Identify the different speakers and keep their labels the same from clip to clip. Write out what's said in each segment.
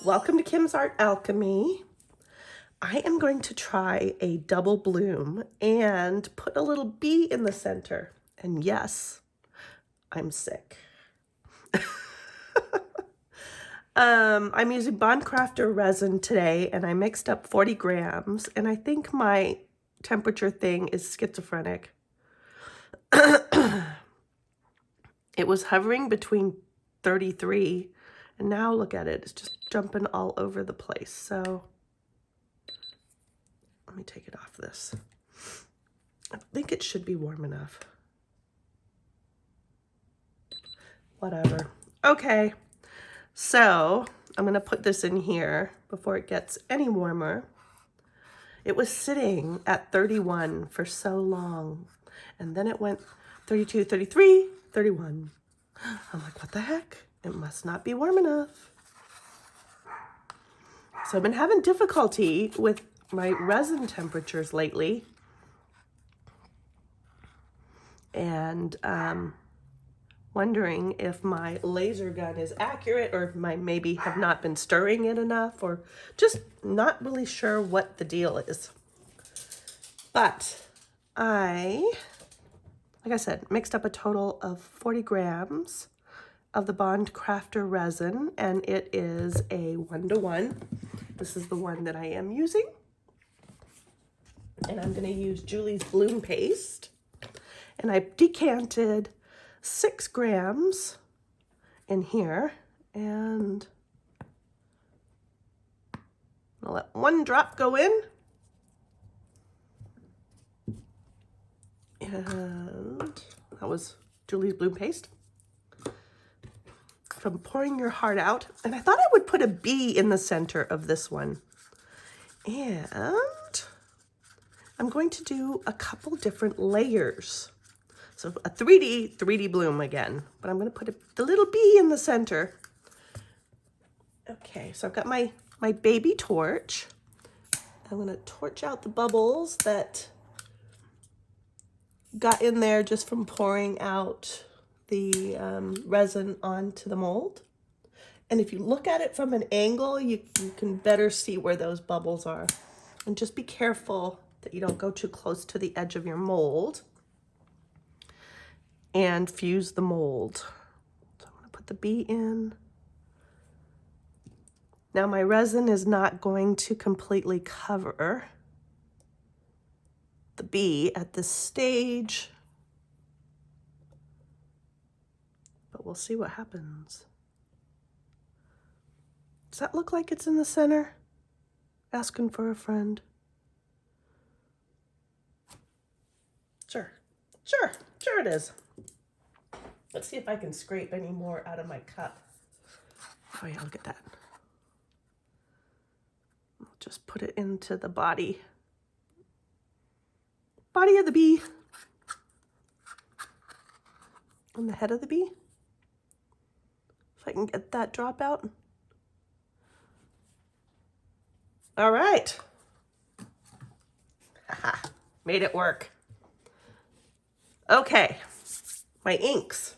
Speaker 1: Welcome to Kim's Art Alchemy. I am going to try a double bloom and put a little bee in the center. And yes, I'm sick. I'm using Craftor Resin today, and I mixed up 40 grams, and I think my temperature thing is schizophrenic. It was hovering between 33, and now look at it, it's just jumping all over the place. So let me take it off this. I think it should be warm enough. Whatever. Okay, so I'm gonna put this in here before it gets any warmer. It was sitting at 31 for so long, and then it went 32, 33, 31. I'm like, what the heck? It must not be warm enough. So I've been having difficulty with my resin temperatures lately. And wondering if my laser gun is accurate, or if I maybe have not been stirring it enough, or just not really sure what the deal is. But like I said, mixed up a total of 40 grams of the Craftor Resin, and it is a 1-to-1. This is the one that I am using. And I'm gonna use Julie's Bloom Paste. And I decanted 6 grams in here, and I'll let 1 drop go in. And that was Julie's Bloom Paste from Pouring Your Heart Out. And I thought I would put a bee in the center of this one. And I'm going to do a couple different layers. So a 3D bloom again, but I'm gonna put the little bee in the center. Okay, so I've got my baby torch. I'm gonna torch out the bubbles that got in there just from pouring out the resin onto the mold. And if you look at it from an angle, you can better see where those bubbles are. And just be careful that you don't go too close to the edge of your mold and fuse the mold. So I'm gonna put the bee in. Now my resin is not going to completely cover the bee at this stage, but we'll see what happens. Does that look like it's in the center? Asking for a friend. Sure it is. Let's see if I can scrape any more out of my cup. Oh yeah, look at that. I'll just put it into the body of the bee. On the head of the bee. If I can get that drop out. All right. Haha, made it work. Okay, my inks.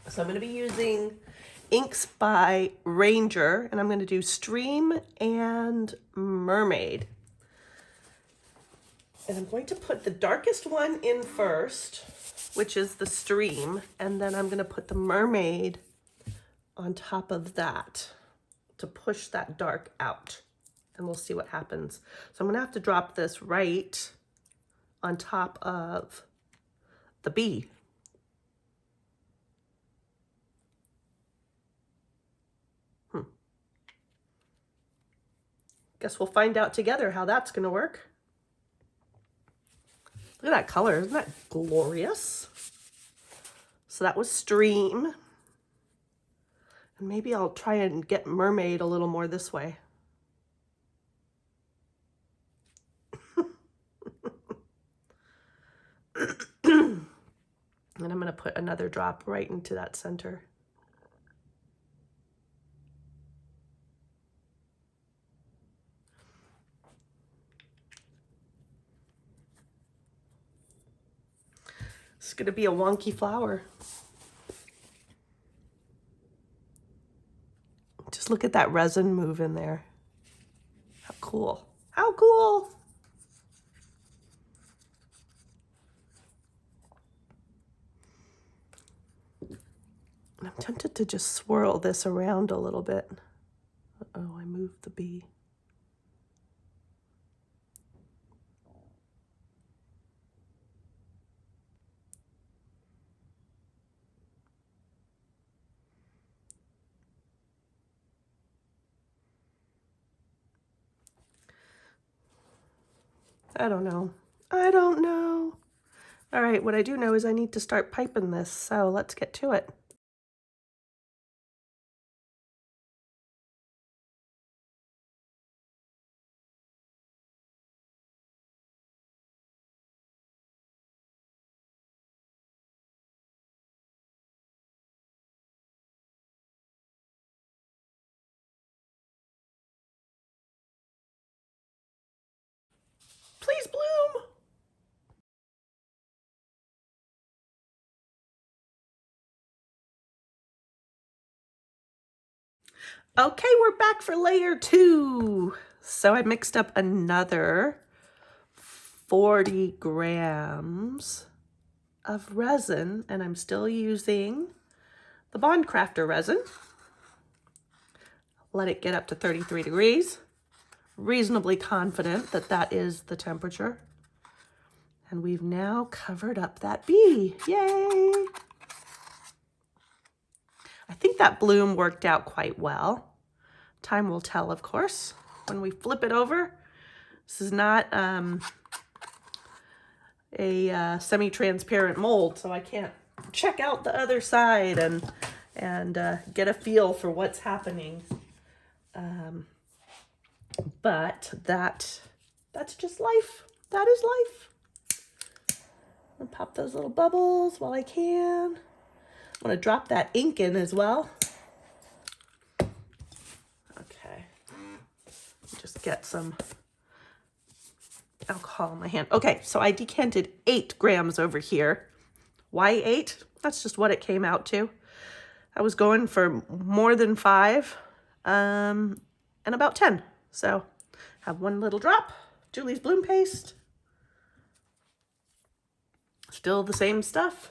Speaker 1: So I'm going to be using inks by Ranger, and I'm going to do Stream and Mermaid. And I'm going to put the darkest one in first, which is the Stream, and then I'm going to put the Mermaid on top of that to push that dark out, and we'll see what happens. So I'm going to have to drop this right on top of the bee. Guess we'll find out together how that's gonna work. Look at that color, isn't that glorious? So that was Stream. And maybe I'll try and get Mermaid a little more this way. And I'm gonna put another drop right into that center. It's gonna be a wonky flower. Just look at that resin move in there. How cool. How cool. I'm tempted to just swirl this around a little bit. Uh-oh, I moved the bee. I don't know. I don't know. All right, what I do know is I need to start piping this, so let's get to it. Please bloom. Okay, we're back for layer 2. So I mixed up another 40 grams of resin, and I'm still using the Craftor resin. Let it get up to 33 degrees. Reasonably confident that that is the temperature. And we've now covered up that bee. Yay! I think that bloom worked out quite well. Time will tell, of course, when we flip it over. This is not a semi-transparent mold, so I can't check out the other side and get a feel for what's happening. But that's just life. That is life. I'll pop those little bubbles while I can. I'm gonna drop that ink in as well. Okay. Just get some alcohol in my hand. Okay, so I decanted 8 grams over here. Why 8? That's just what it came out to. I was going for more than 5 and about 10. So have one little drop, Julie's bloom paste. Still the same stuff.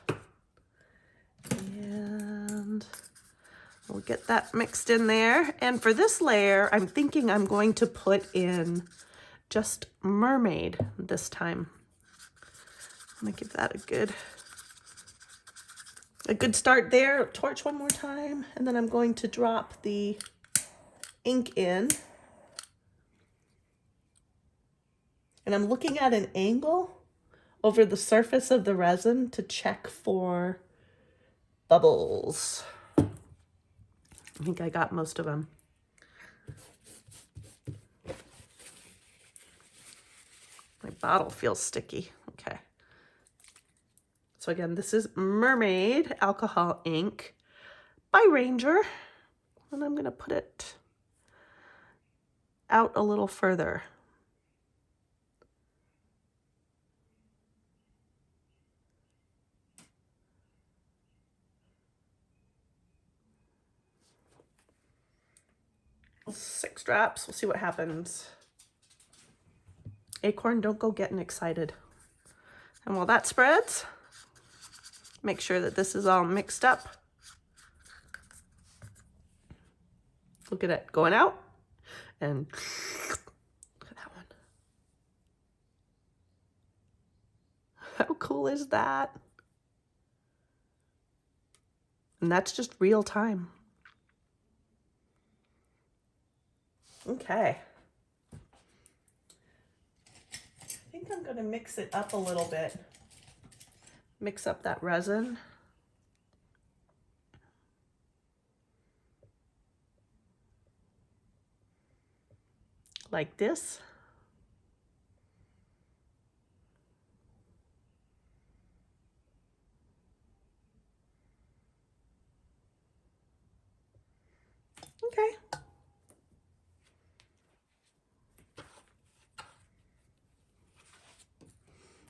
Speaker 1: And we'll get that mixed in there. And for this layer, I'm thinking I'm going to put in just Mermaid this time. I'm gonna give that a good start there. Torch one more time, and then I'm going to drop the ink in. And I'm looking at an angle over the surface of the resin to check for bubbles. I think I got most of them. My bottle feels sticky. Okay. So again, this is Mermaid alcohol ink by Ranger. And I'm gonna put it out a little further. Six drops, we'll see what happens. Acorn, don't go getting excited. And while that spreads, make sure that this is all mixed up. Look at it going out, and look at that one. How cool is that? And that's just real time. Okay. I think I'm gonna mix it up a little bit. Mix up that resin. Like this. Okay.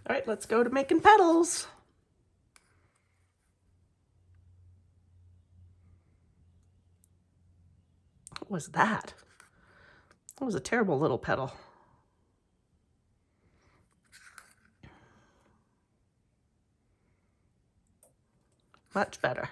Speaker 1: All right, let's go to making petals. What was that? That was a terrible little petal. Much better.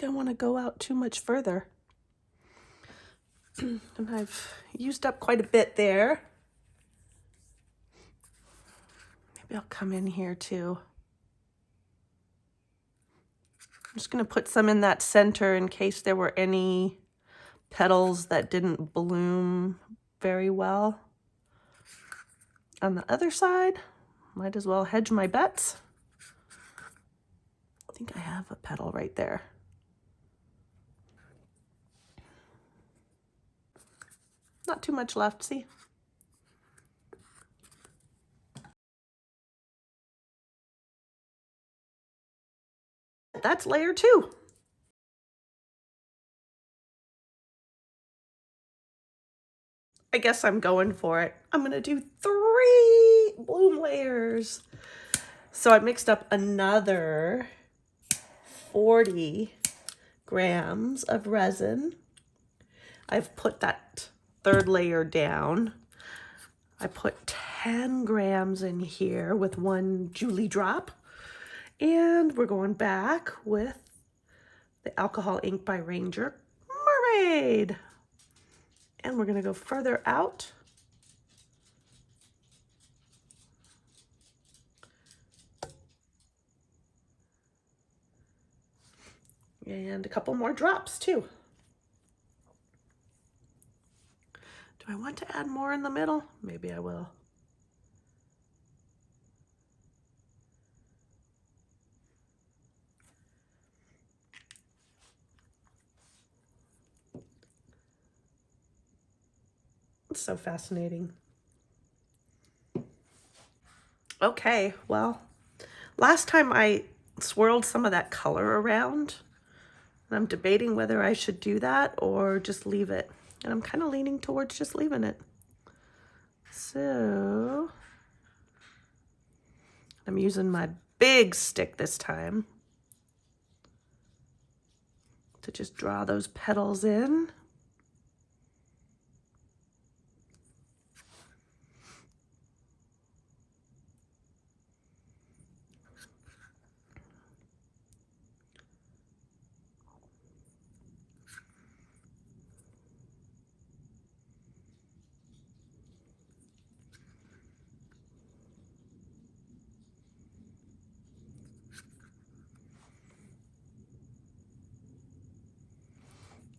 Speaker 1: I want to go out too much further. And I've used up quite a bit there. Maybe I'll come in here too. I'm just going to put some in that center in case there were any petals that didn't bloom very well. On the other side, might as well hedge my bets. I think I have a petal right there. Not too much left, see? That's layer 2. I guess I'm going for it. I'm gonna do 3 bloom layers. So I mixed up another 40 grams of resin. I've put that 3rd layer down. I put 10 grams in here with 1 Julie drop. And we're going back with the alcohol ink by Ranger Mermaid. And we're gonna go further out. And a couple more drops too. Do I want to add more in the middle? Maybe I will. It's so fascinating. Okay, well, last time I swirled some of that color around, and I'm debating whether I should do that or just leave it. And I'm kind of leaning towards just leaving it. So I'm using my big stick this time to just draw those petals in.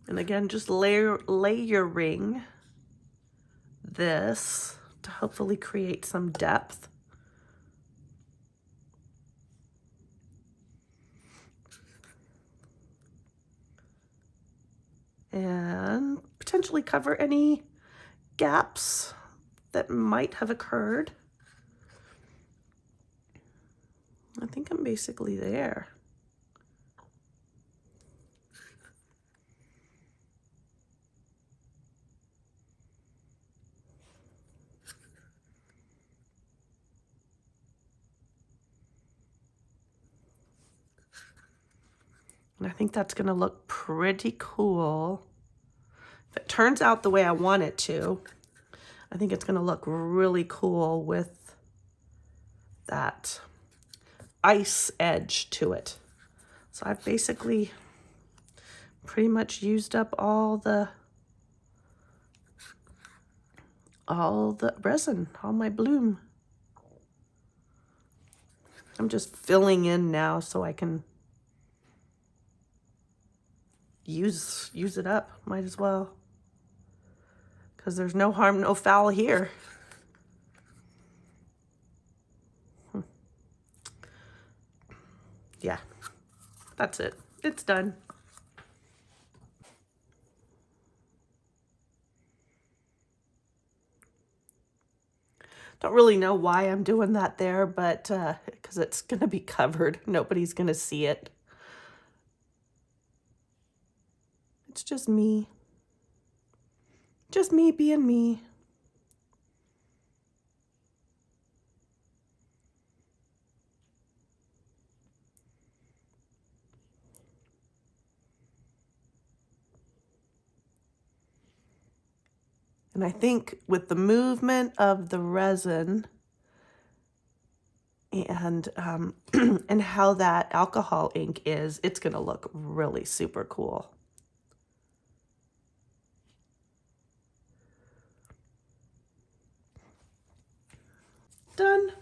Speaker 1: And again, just layering this to hopefully create some depth. And potentially cover any gaps that might have occurred. I think I'm basically there. And I think that's going to look pretty cool. If it turns out the way I want it to, I think it's going to look really cool with that ice edge to it. So I've basically pretty much used up all the resin, all my bloom. I'm just filling in now so I can use it up. Might as well. Because there's no harm, no foul here. Yeah, that's it. It's done. Don't really know why I'm doing that there, but because it's going to be covered. Nobody's going to see it. It's just me. Just me being me. And I think with the movement of the resin and and how that alcohol ink is, it's going to look really super cool. Done.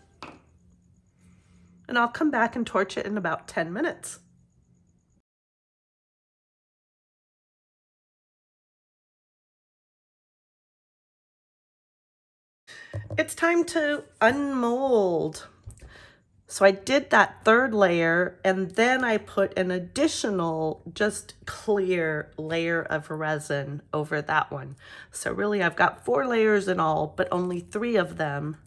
Speaker 1: And I'll come back and torch it in about 10 minutes. It's time to unmold. So I did that third layer and then I put an additional just clear layer of resin over that one. So really I've got 4 layers in all, but only 3 of them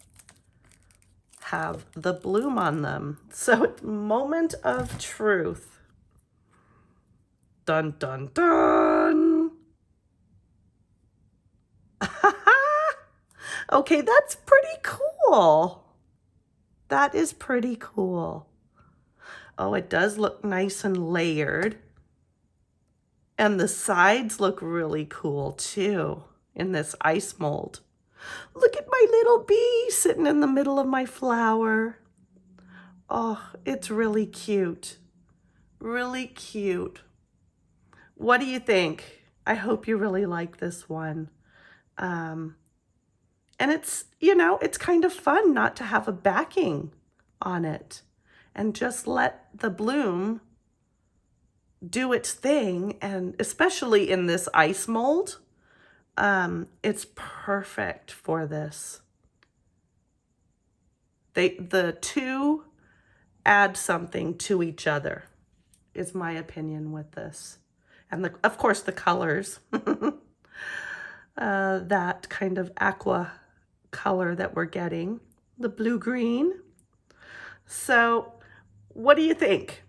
Speaker 1: have the bloom on them. So it's moment of truth. Dun, dun, dun. Okay, that's pretty cool. That is pretty cool. Oh, it does look nice and layered. And the sides look really cool too in this ice mold. Look at my little bee sitting in the middle of my flower. Oh, it's really cute. Really cute. What do you think? I hope you really like this one. And it's, you know, it's kind of fun not to have a backing on it and just let the bloom do its thing. And especially in this ice mold, it's perfect for this. The two add something to each other, is my opinion with this. And of course the colors, that kind of aqua color that we're getting, the blue-green. So what do you think?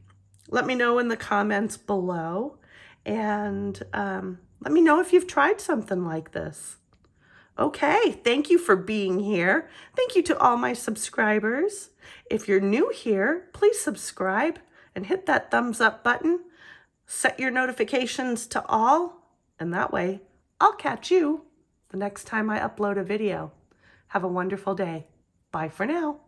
Speaker 1: Let me know in the comments below, and let me know if you've tried something like this. Okay, thank you for being here. Thank you to all my subscribers. If you're new here, please subscribe and hit that thumbs up button. Set your notifications to all, and that way I'll catch you the next time I upload a video. Have a wonderful day. Bye for now.